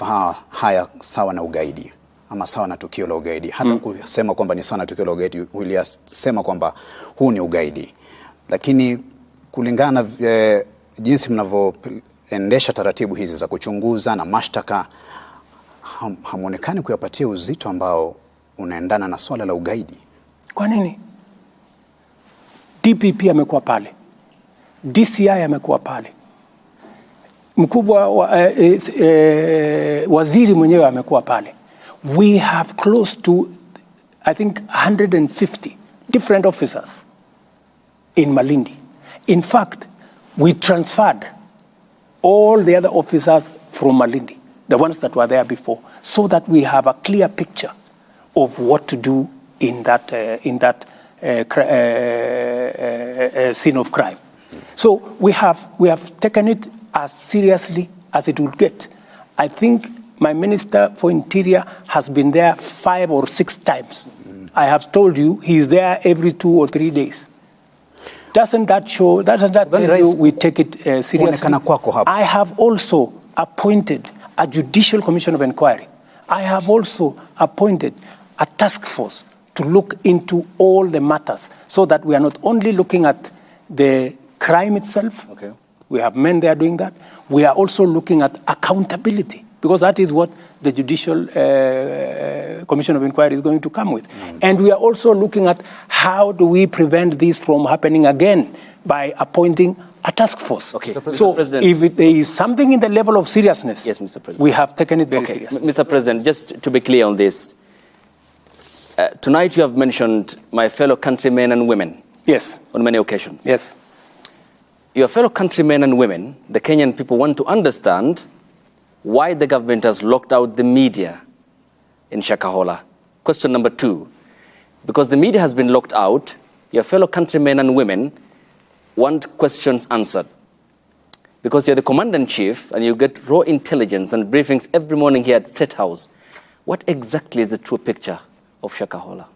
haya sawa na ugaidi ama sawa na tukio la ugaidi. Hata kusema kwamba ni sawa na tukio la ugaidi, ulisema kwamba huu ni ugaidi. Lakini kulingana na jinsi mnavyoendesha taratibu hizi za kuchunguza na mashtaka, hamuonekani kuyapatia uzito ambao unaendana na swala la ugaidi. Kwa nini? DPP amekuwa pale, DCI amekuwa pale, mkubwa waziri mwenyewe amekuwa pale. We have close to, I think, 150 different officers in Malindi. In fact, we transferred all the other officers from Malindi, the ones that were there before, so that we have a clear picture of what to do in that scene of crime. So we have taken it as seriously as it would get. I think my Minister for Interior has been there 5 or 6 times. I have told you he is there every 2 or 3 days. Doesn't that tell you we take it seriously? I have also appointed a judicial commission of inquiry. I have also appointed a task force to look into all the matters so that we are not only looking at the crime itself. Okay. We have men there doing that. We are also looking at accountability, because that is what the Judicial Commission of Inquiry is going to come with. And we are also looking at how do we prevent this from happening again by appointing a task force. Okay. So if there is something in the level of seriousness, yes, Mr. President, we have taken it very seriously. Mr. President, just to be clear on this, tonight you have mentioned my fellow countrymen and women. Yes. On many occasions. Yes. Your fellow countrymen and women, the Kenyan people, want to understand why the government has locked out the media in Shakahola. Question number 2, because the media has been locked out, your fellow countrymen and women want questions answered. Because you're the commander-in-chief and you get raw intelligence and briefings every morning here at State House. What exactly is the true picture of Shakahola?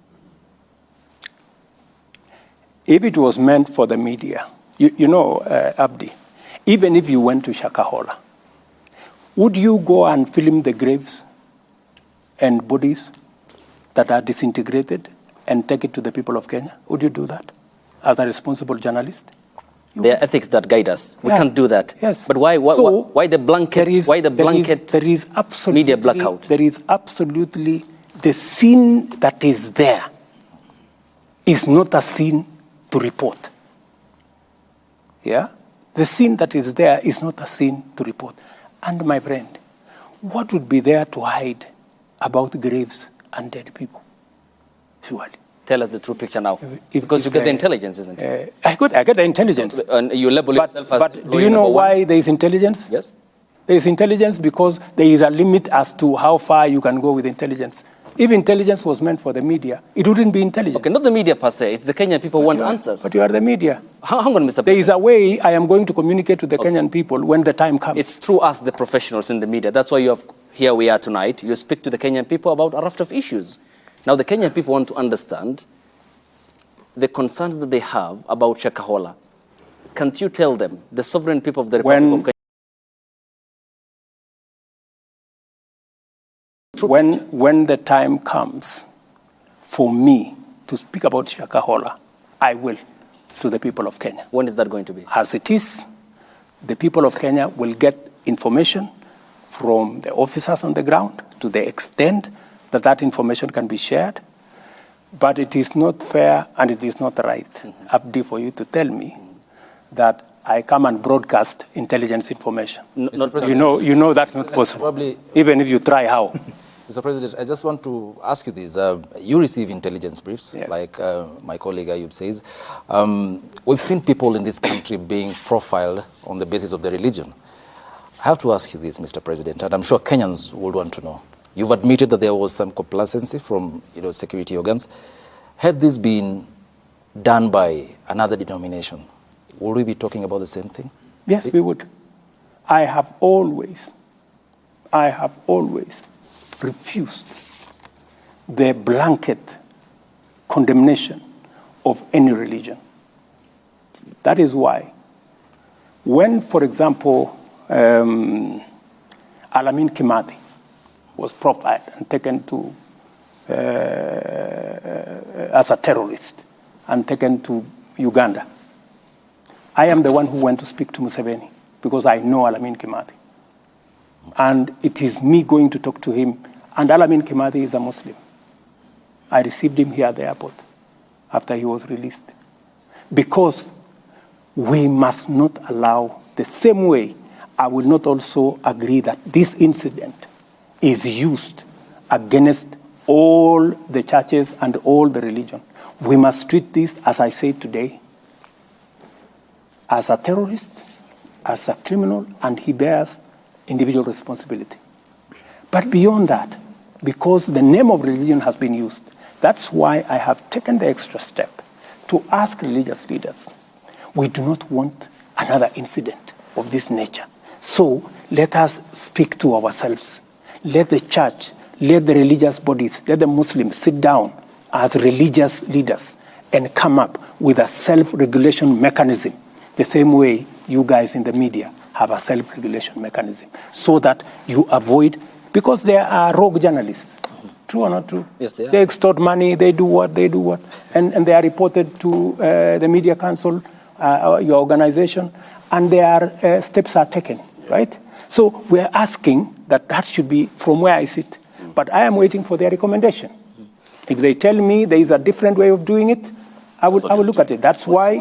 If it was meant for the media, you know, Abdi, even if you went to Shakahola, would you go and film the graves and bodies that are disintegrated and take it to the people of Kenya? Would you do that as a responsible journalist? There are ethics that guide us. We can't do that. Yes. But why the blanket? There is absolutely media blackout? There is absolutely the scene that is there is not a scene to report. Yeah? The scene that is there is not a scene to report. And my friend, what would be there to hide about graves and dead people? Surely. Tell us the true picture now. Because you get the intelligence, isn't it? I get the intelligence. And you label yourself as... But do you know why there is intelligence? Yes. There is intelligence because there is a limit as to how far you can go with intelligence. If intelligence was meant for the media, it wouldn't be intelligence. Okay, not the media per se. It's the Kenyan people want answers. But you are the media. Hang on, Mr. President. There is a way I am going to communicate to the Kenyan people when the time comes. It's through us, the professionals in the media. That's why here we are tonight. You speak to the Kenyan people about a raft of issues. Now, the Kenyan people want to understand the concerns that they have about Shakahola. Can't you tell them, the sovereign people of the Republic of Kenya? When the time comes for me to speak about Shakahola, I will to the people of Kenya. When is that going to be? As it is, the people of Kenya will get information from the officers on the ground to the extent that that information can be shared. But it is not fair and it is not right, Abdi, for you to tell me that I come and broadcast intelligence information. You know that's not possible. Probably, even if you try how. Mr. President, I just want to ask you this. You receive intelligence briefs, like my colleague Ayub says. We've seen people in this country being profiled on the basis of their religion. I have to ask you this, Mr. President, and I'm sure Kenyans would want to know. You've admitted that there was some complacency from security organs. Had this been done by another denomination, would we be talking about the same thing? Yes, we would. I have always refused the blanket condemnation of any religion. That is why when, for example, Alamin Kimathi was profiled and taken to as a terrorist and taken to Uganda. I am the one who went to speak to Museveni because I know Alamin Kimathi. And it is me going to talk to him. And Alamin Kimathi is a Muslim. I received him here at the airport after he was released. Because we must not allow, the same way I will not also agree that this incident is used against all the churches and all the religion. We must treat this, as I said today, as a terrorist, as a criminal, and he bears individual responsibility. But beyond that, because the name of religion has been used, that's why I have taken the extra step to ask religious leaders. We do not want another incident of this nature. So let us speak to ourselves. Let the church, let the religious bodies, let the Muslims sit down as religious leaders and come up with a self-regulation mechanism, the same way you guys in the media have a self-regulation mechanism, so that you avoid, because there are rogue journalists. True or not true? Yes, they are. They extort money, they do what, and they are reported to the Media Council, your organization, and their steps are taken, right? So we're asking that should be from where I sit. But I am waiting for their recommendation. If they tell me there is a different way of doing it, I will look at it. That's why...